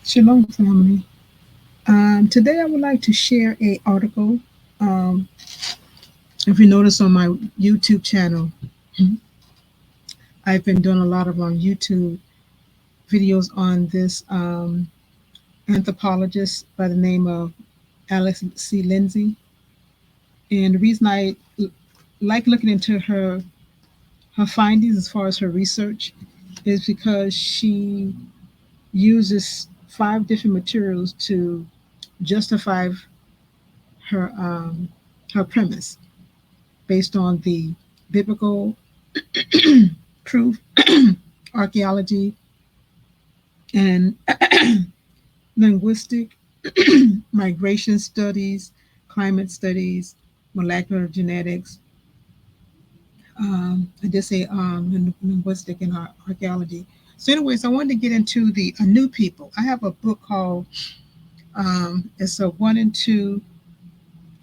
Shalom, family. Today, I would like to share a article. Um, if you notice on my YouTube channel, I've been doing a lot of YouTube videos on this anthropologist by the name of Alex C. Lindsay. And the reason I like looking into her findings as far as her research is because she uses 5 different materials to justify her her premise based on the biblical proof, archaeology, and linguistic, migration studies, climate studies, molecular genetics. I did say linguistic and archaeology. So, anyways, I wanted to get into the Annu people. I have a book called it's a 1 and 2,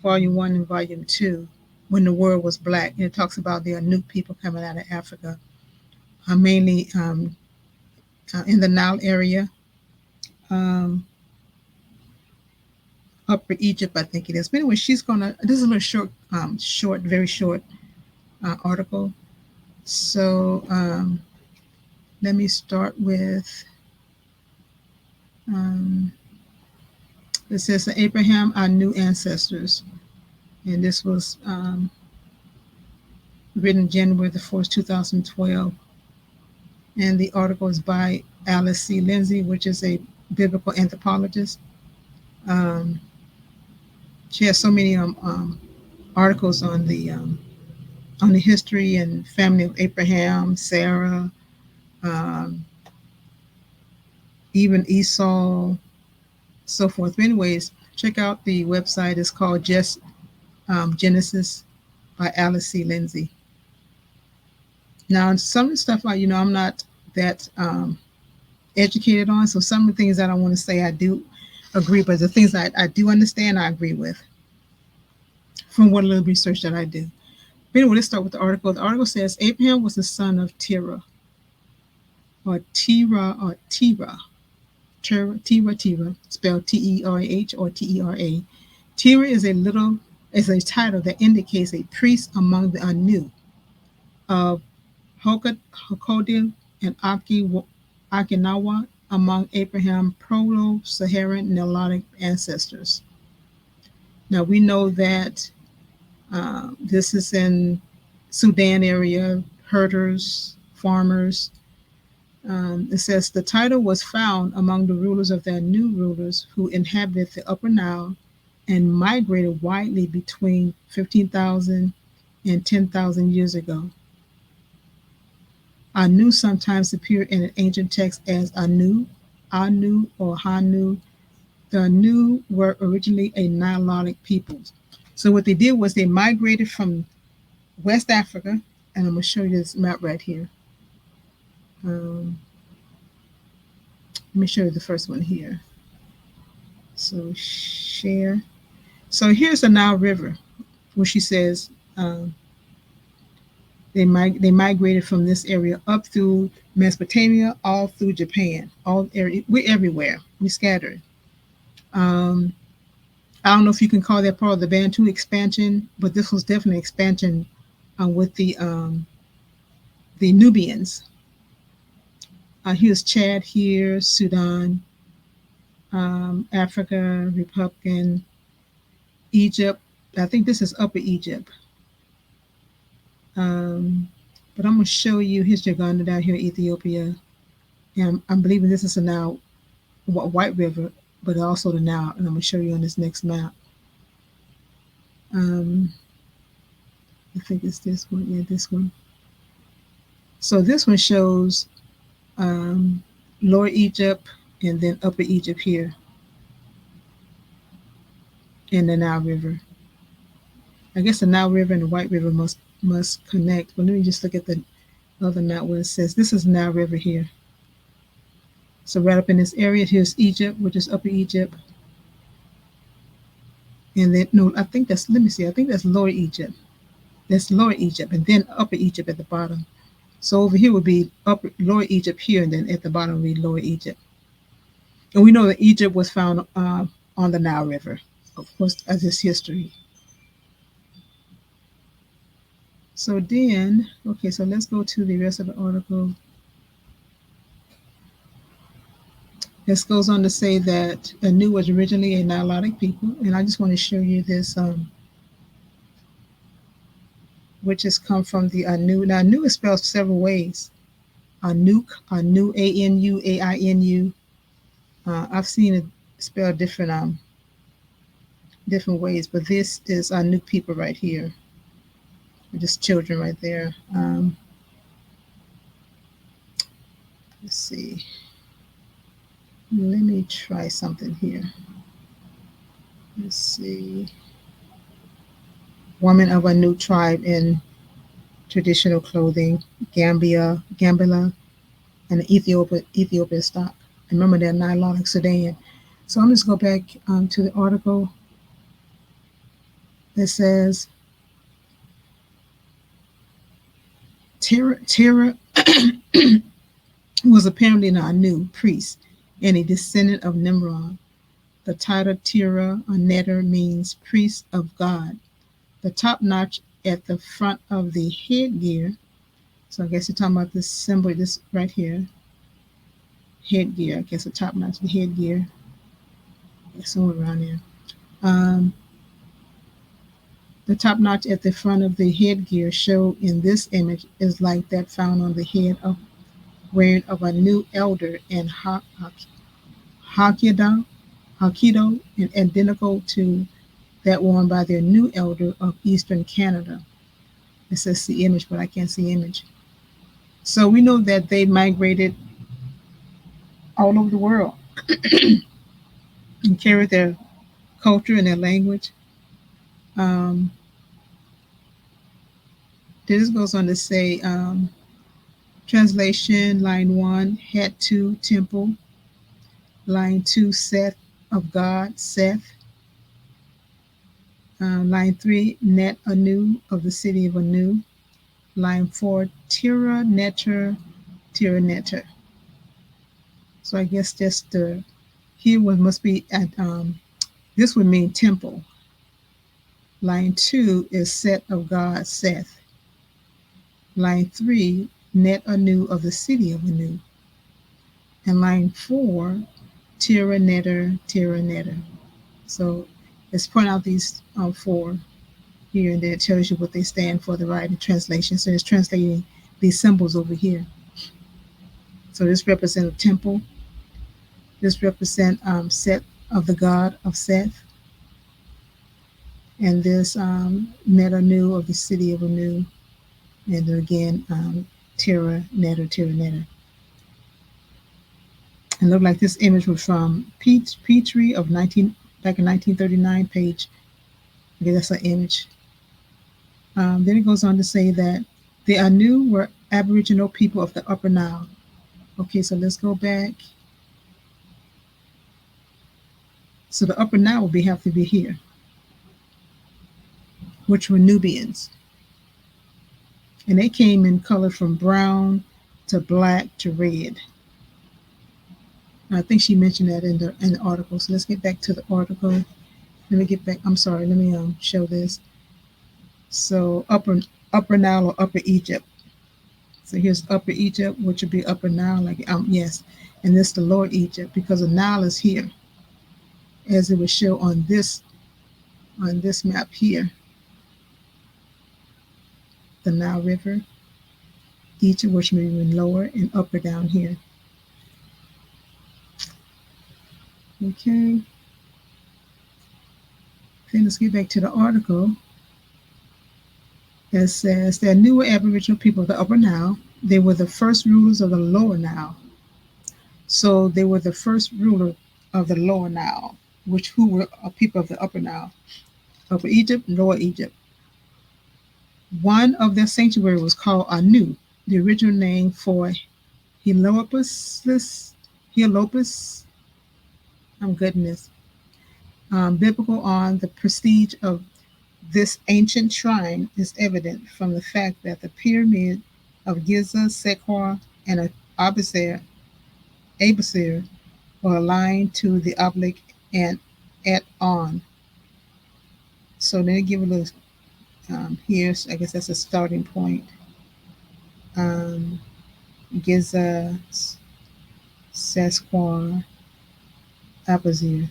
volume 1 and volume 2, when the world was black, and it talks about the Annu people coming out of Africa, mainly in the Nile area, um, Upper Egypt, I think it is. But anyway, she's gonna. This is a little short, very short article. So let me start with. Um, it says that Abraham, our new ancestors, and this was written January 4th, 2012. And the article is by Alice C. Lindsay, which is a biblical anthropologist. Um, she has so many articles on the history and family of Abraham, Sarah, um, even Esau, so forth. But anyways, check out the website. It's called Just Genesis by Alice C. Lindsay. Now, some of the stuff I'm not that educated on. So some of the things that I want to say I do agree, but the things I do understand, I agree with from what little research that I do. But anyway, let's start with the article. The article says Abraham was the son of Terah, Tira, spelled Terah or Tera. Tira is a title that indicates a priest among the Annu of Hakodim and Okinawa among Abraham Proto-Saharan Nilotic ancestors. Now we know that this is in Sudan area, herders, farmers. It says the title was found among the rulers of their new rulers who inhabited the Upper Nile and migrated widely between 15,000 and 10,000 years ago. Anu sometimes appeared in an ancient text as Anu, or Hanu. The Anu were originally a Nilotic people. So what they did was they migrated from West Africa, and I'm going to show you this map right here. Let me show you the first one here. So share. So here's the Nile River, where she says they migrated from this area up through Mesopotamia, all through Japan, all area. We're everywhere. We scattered. Um, I don't know if you can call that part of the Bantu expansion, but this was definitely expansion with the Nubians. Here's Chad here, Sudan, Africa, Republican, Egypt. I think this is Upper Egypt. But I'm going to show you, here's Uganda down here, Ethiopia. And I'm believing this is a now White River, but also the Nile. And I'm going to show you on this next map. I think it's this one. Yeah, this one. So this one shows Lower Egypt and then Upper Egypt here in the Nile River. I guess the Nile River and the White River must connect. But let me just look at the other map where it says this is the Nile River here. So right up in this area, here's Egypt, which is Upper Egypt. And then, no, I think that's Lower Egypt. That's Lower Egypt, and then Upper Egypt at the bottom. So over here would be Lower Egypt here, and then at the bottom would be Lower Egypt. And we know that Egypt was found on the Nile River, of course, as its history. So then, okay, so let's go to the rest of the article. This goes on to say that Annu was originally a Nilotic people, and I just want to show you this, which has come from the Annu. Now, Annu is spelled several ways. Anuk, Anu, Anu, Ainu. I've seen it spelled different ways, but this is Anu people right here. Just children right there. Let's see. Let me try something here. Let's see. Woman of a new tribe in traditional clothing, Gambia, and Ethiopia stock. And remember, they're Nilotic Sudan. So I'm just go back to the article that says Terra was apparently an Anu priest and a descendant of Nimrod. The title Tira or Netter means priest of God. The top notch at the front of the headgear. So I guess you're talking about this symbol, this right here, headgear. I guess the top notch, the headgear, somewhere around there. Um, the top notch at the front of the headgear shown in this image is like that found on the head of wearing of a new elder in Hokkaido, and identical to that worn by their new elder of Eastern Canada. It says see image, but I can't see image. So we know that they migrated all over the world and carried their culture and their language. Um, this goes on to say, translation, line 1, head 2, temple, line 2, Seth of God, Seth, line 3, net Anu of the city of Anu, line 4, Tira Netter, Tira Netter. So I guess just here one must be at, this would mean temple. Line 2 is Set of God, Seth. Line 3, Net Anu of the city of Anu. And line 4, Tira Netter, Tira Netter. So let's point out these 4 here, and then it tells you what they stand for, the right translation. So it's translating these symbols over here. So this represents a temple. This represents Set of the god of Seth. And this Net Anu of the city of Anu. And then again, Tira Netter, Tira Netter. And look like this image was from Petrie of back in 1939, page. Okay, that's an image. Then it goes on to say that the Annu were aboriginal people of the Upper Nile. Okay, so let's go back. So the Upper Nile would have to be here, which were Nubians. And they came in color from brown to black to red. I think she mentioned that in the article. So let's get back to the article. Let me get back. I'm sorry. Let me show this. So Upper Nile or Upper Egypt. So here's Upper Egypt, which would be Upper Nile. Like yes, and this the Lower Egypt because the Nile is here, as it would show on this map here. The Nile River, Egypt, which may be lower, and upper down here. Okay. Then let's get back to the article. It says there are newer Aboriginal people of the Upper Nile. They were the first rulers of the Lower Nile. So they were the first ruler of the Lower Nile, who were people of the Upper Nile, Upper Egypt and Lower Egypt. One of their sanctuaries was called Annu, the original name for Heliopolis. Biblical on the prestige of this ancient shrine is evident from the fact that the pyramid of Giza, Saqqara, and Abusir or aligned to the obelisk and at on. So let me give a little here's I guess that's a starting point. Um, Giza, Saqqara, Abusir.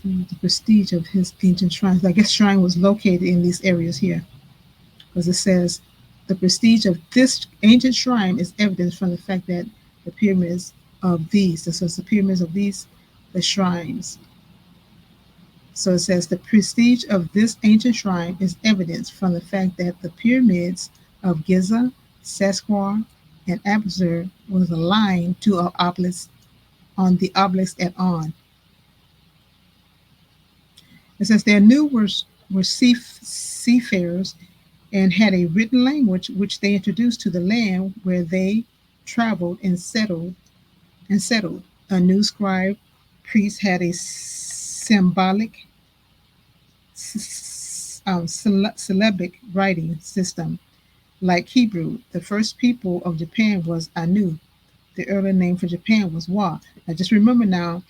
The prestige of his ancient shrines. I guess shrine was located in these areas here because it says the prestige of this ancient shrine is evidence from the fact that the pyramids of these, so it's the pyramids of these, the shrines. So it says the prestige of this ancient shrine is evidence from the fact that the pyramids of Giza, Saqqara, and Abusir was aligned to an obelisk on the obelisk at On. It says their new were seafarers and had a written language which they introduced to the land where they traveled and settled. A new scribe priest had a symbolic syllabic writing system like Hebrew. The first people of Japan was Anu. The earlier name for Japan was Wa. Now just remember now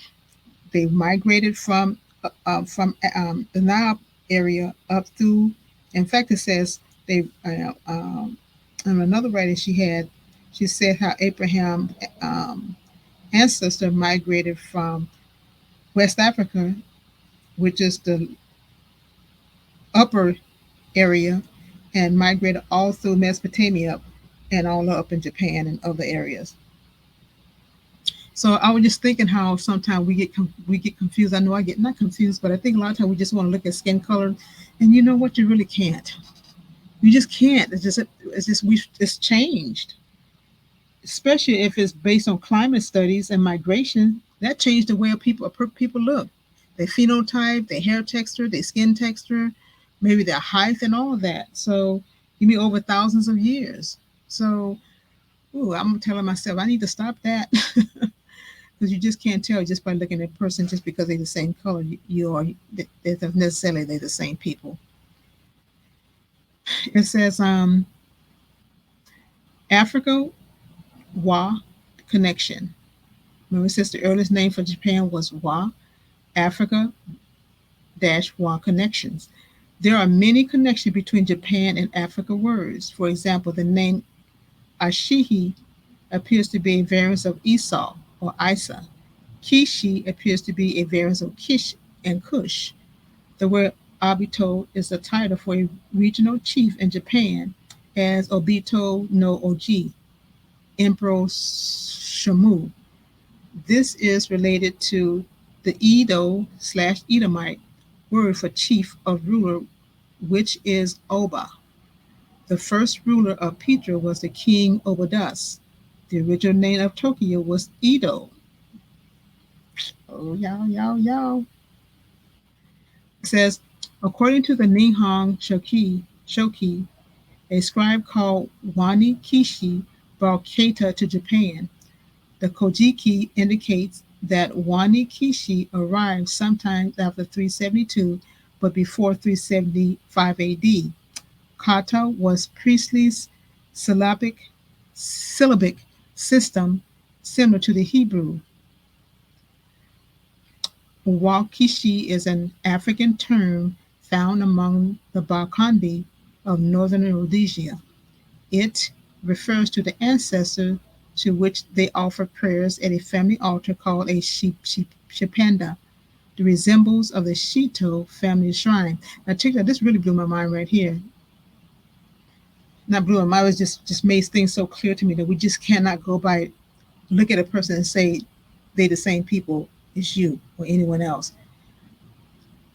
they migrated from the Nile area up through. In fact, it says they. In another writing she said how Abraham ancestor migrated from West Africa, which is the upper area, and migrated all through Mesopotamia and all up in Japan and other areas. So I was just thinking how sometimes we get confused. I know I get not confused, but I think a lot of times we just want to look at skin color, and you know what? You really can't. You just can't. It's changed, especially if it's based on climate studies and migration. That changed the way people look, their phenotype, their hair texture, their skin texture, maybe their height, and all of that. So give me over thousands of years. So, I'm telling myself I need to stop that. Because you just can't tell just by looking at a person just because they're the same color. You are they're necessarily they're the same people. It says Africa Wa connection. Remember, it says the earliest name for Japan was Wa. Africa dash Wa connections. There are many connections between Japan and Africa words. For example, the name Ashihi appears to be a variant of Esau or Isa. Kishi appears to be a variant of Kish and Kush. The word Obito is a title for a regional chief in Japan, as Obito no Oji, Emperor Shamu. This is related to the Edo/Edomite word for chief of ruler, which is Oba. The first ruler of Petra was the king Obodas. The original name of Tokyo was Edo. Oh, y'all. It says, according to the Nihon Shoki, a scribe called Wani Kishi brought Keita to Japan. The Kojiki indicates that Wani Kishi arrived sometime after 372, but before 375 AD. Kata was priestly's syllabic system similar to the Hebrew. Wakishi is an African term found among the Bakandi of northern Rhodesia. It refers to the ancestor to which they offer prayers at a family altar called a shipanda. The resembles of the Shito family shrine. Now check that. This really blew my mind right here. Not blew my mind. It was just made things so clear to me that we just cannot go by look at a person and say they the same people as you or anyone else.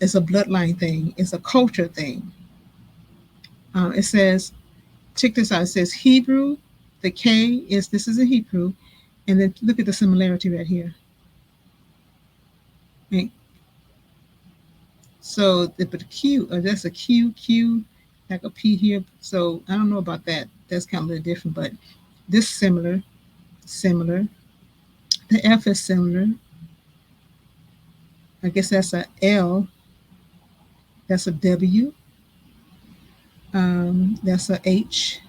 It's a bloodline thing. It's a culture thing. It says, check this out. It says Hebrew. The K is this is a Hebrew, and then look at the similarity right here. Right? So but the Q, that's a Q, like a P here. So I don't know about that. That's kind of a little different, but this similar. The F is similar. I guess that's a L. That's a W. That's a H,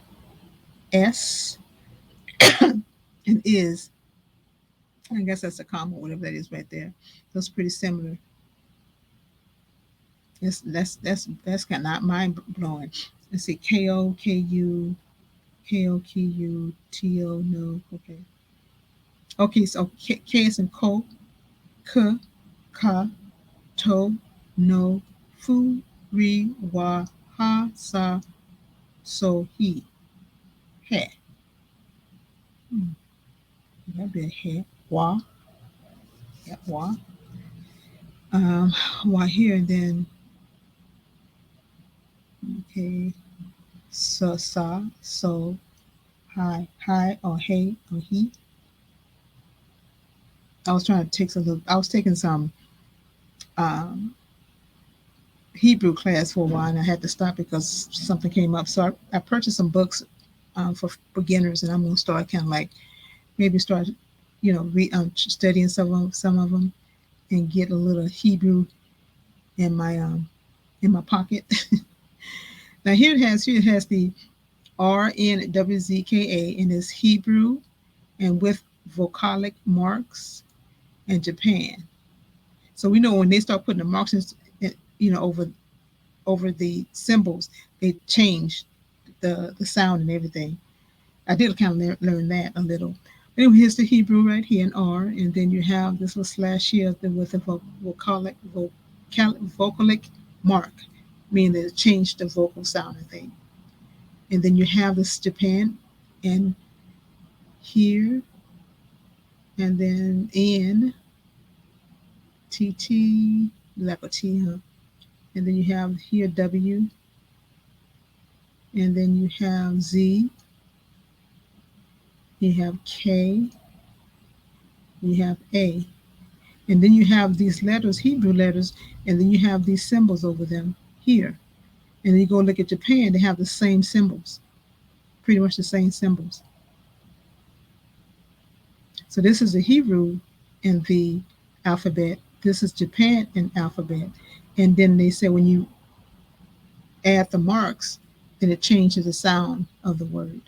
S, and is. I guess that's a comma, whatever that is right there. That's pretty similar. That's kind of not mind blowing. Let's see, K-O-K-U-T-O, no, okay. Okay, so K is in ko, k, ka, to, no, fu, ri, wa, ha, sa, so, he, he. Hmm, that'd be a he. Wa, yeah, wa. Wa here, and then, okay, so, sa, so, hi, hi, or hey, or he. I was trying to take some, I was taking some um, Hebrew class for a while, and I had to stop because something came up. So I purchased some books for beginners, and I'm going to start kind of like maybe start, studying some of them, and get a little Hebrew in my pocket. Now here it has the RNWZKA, and it's Hebrew and with vocalic marks and Japan. So we know when they start putting the marks over the symbols, they change the sound and everything. I did kind of learn that a little. But anyway, here's the Hebrew right here in R, and then you have this little slash here with a vocalic mark, meaning that it changed the vocal sound, I think. And then you have this Japan, and here, and then N, T, T, like a T, huh? And then you have here W, and then you have Z, you have K, you have A. And then you have these letters, Hebrew letters, and then you have these symbols over them here. And then you go look at Japan, they have the same symbols, pretty much the same symbols. So this is the Hebrew in the alphabet. This is Japan in alphabet. And then they say when you add the marks, then it changes the sound of the word.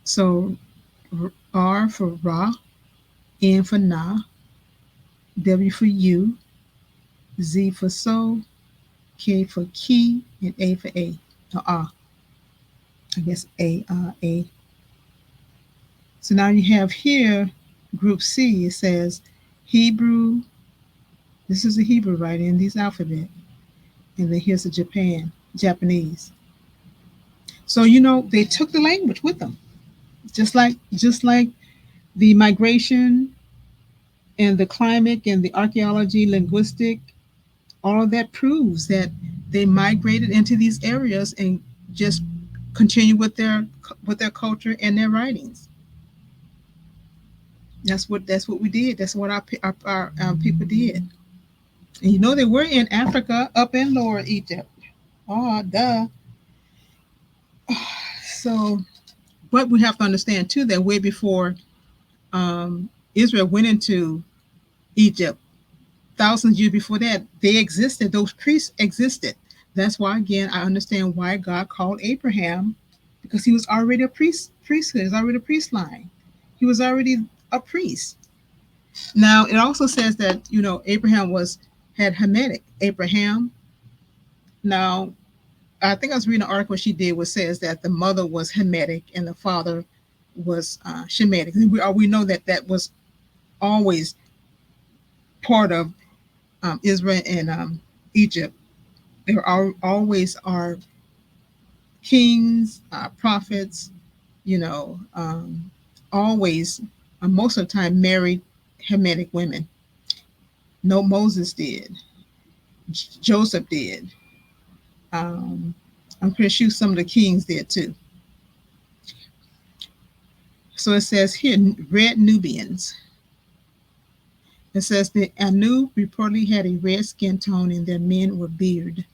So R for Ra, N for Na, W for U, Z for So, K for Key, and A for A. Or Ah. I guess A. So now you have here, group C, it says Hebrew. This is the Hebrew right in these alphabet. And then here's the Japanese. So they took the language with them. Just like the migration and the climate and the archaeology, linguistic, all of that proves that they migrated into these areas and just continue with their culture and their writings. That's what we did. That's what our people did. And they were in Africa, up in Lower Egypt. Oh, duh. So, but we have to understand too that way before Israel went into Egypt, thousands of years before that, they existed. Those priests existed. That's why, again, I understand why God called Abraham, because he was already a priesthood. He was already a priest line. He was already a priest. Now, it also says that Abraham had Hamitic. Abraham. Now, I think I was reading an article she did, which says that the mother was Hamitic and the father was Shemitic. And we know that was always part of Israel and Egypt. There always are kings, prophets, always, most of the time, married Hamitic women. No, Moses did. Joseph did. Um, I'm pretty sure some of the kings did too. So it says here, red Nubians. It says the Annu reportedly had a red skin tone and their men were beard.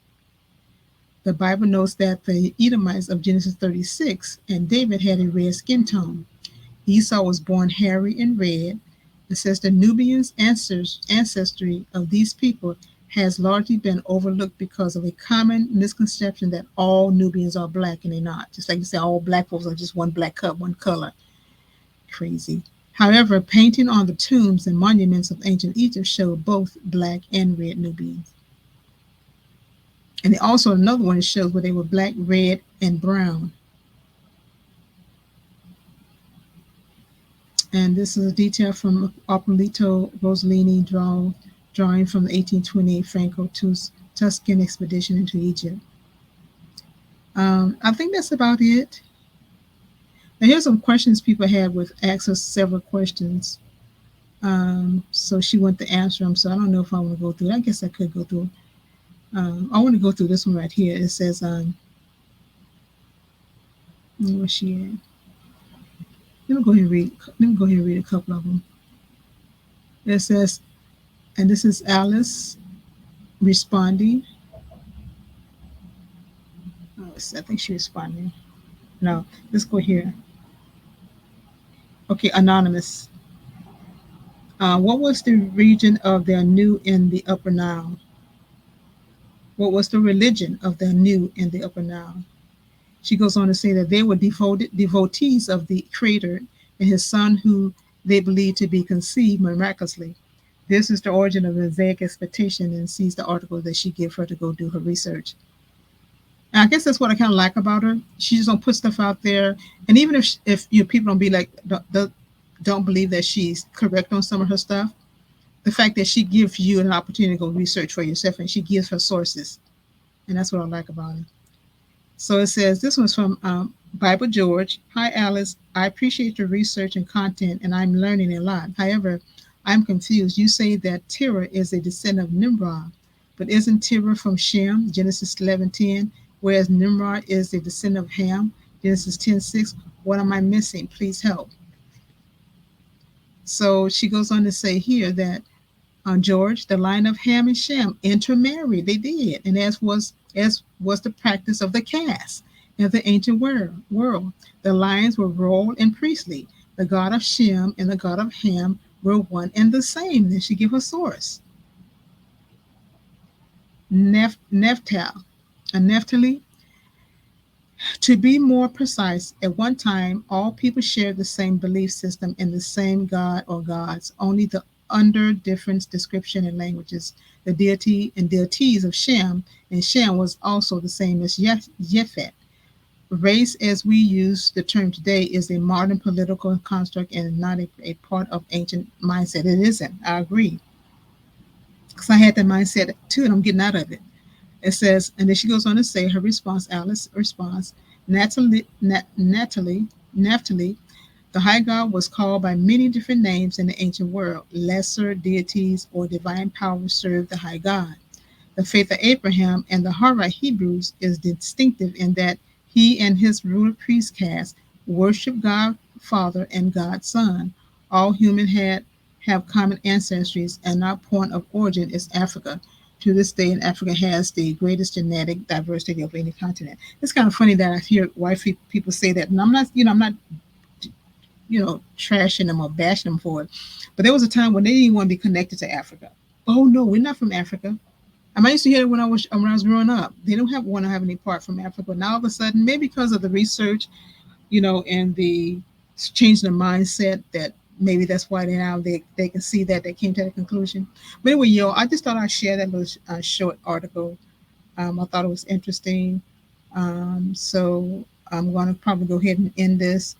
The Bible notes that the Edomites of Genesis 36 and David had a red skin tone. Esau was born hairy and red. It says the Nubians' ancestry of these people has largely been overlooked because of a common misconception that all Nubians are black, and they're not. Just like you say, all black folks are just one black cup, one color. Crazy. However, painting on the tombs and monuments of ancient Egypt showed both black and red Nubians. And also another one shows where they were black, red, and brown. And this is a detail from Apolito Rossellini drawing from the 1828 Franco-Tuscan expedition into Egypt. I think that's about it. Now here's some questions people had with asked us several questions. So she wanted to answer them. So I don't know if I want to go through it. I guess I could go through. I want to go through this one right here. It says, where's she at? Let me go ahead and read. Let me go ahead and read a couple of them. It says, and this is Alice responding. Oh, I think she responded. No, let's go here. Okay, anonymous. What was the region of the Annu in the Upper Nile? What was the religion of the Annu in the Upper Nile? She goes on to say that they were devotees of the Creator and His Son, who they believed to be conceived miraculously. This is the origin of the Mosaic expectation, and sees the article that she gave her to go do her research. And I guess that's what I kind of like about her. She just don't put stuff out there, and even if you people don't be like don't believe that she's correct on some of her stuff, the fact that she gives you an opportunity to go research for yourself, and she gives her sources, and that's what I like about her. So it says, this one's from Bible George. Hi, Alice. I appreciate your research and content, and I'm learning a lot. However, I'm confused. You say that Terah is a descendant of Nimrod, but isn't Terah from Shem, Genesis 11:10, whereas Nimrod is a descendant of Ham, Genesis 10:6? What am I missing? Please help. So she goes on to say here that George, the line of Ham and Shem intermarried. They did, and as was the practice of the caste in the ancient world. The lines were royal and priestly. The god of Shem and the god of Ham were one and the same. Then she give a source. Naphtali. To be more precise, at one time, all people shared the same belief system and the same god or gods, only the under different description and languages. The deity and deities of Shem and Shem was also the same as Yefet. Race, as we use the term today, is a modern political construct and not a part of ancient mindset. It isn't. I agree. Because I had that mindset too, and I'm getting out of it. It says, and then she goes on to say her response, Alice response, Naphtali, the high god was called by many different names in the ancient world. Lesser deities or divine powers served the high god. The faith of Abraham and the Harite Hebrews is distinctive in that he and his ruler priest caste worship God Father and God Son. All human have common ancestries, and our point of origin is Africa. To this day, and Africa has the greatest genetic diversity of any continent. It's kind of funny that I hear white people say that, and I'm not trashing them or bashing them for it. But there was a time when they didn't want to be connected to Africa. Oh no, we're not from Africa. I used to hear it when I was growing up. They don't want to have any part from Africa. But now all of a sudden, maybe because of the research, and the change in the mindset, that maybe that's why they can see that they came to that conclusion. But anyway, I just thought I'd share that little short article. I thought it was interesting. So I'm going to probably go ahead and end this.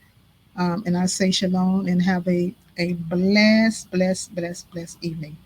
And I say shalom and have a blessed, blessed, blessed, blessed evening.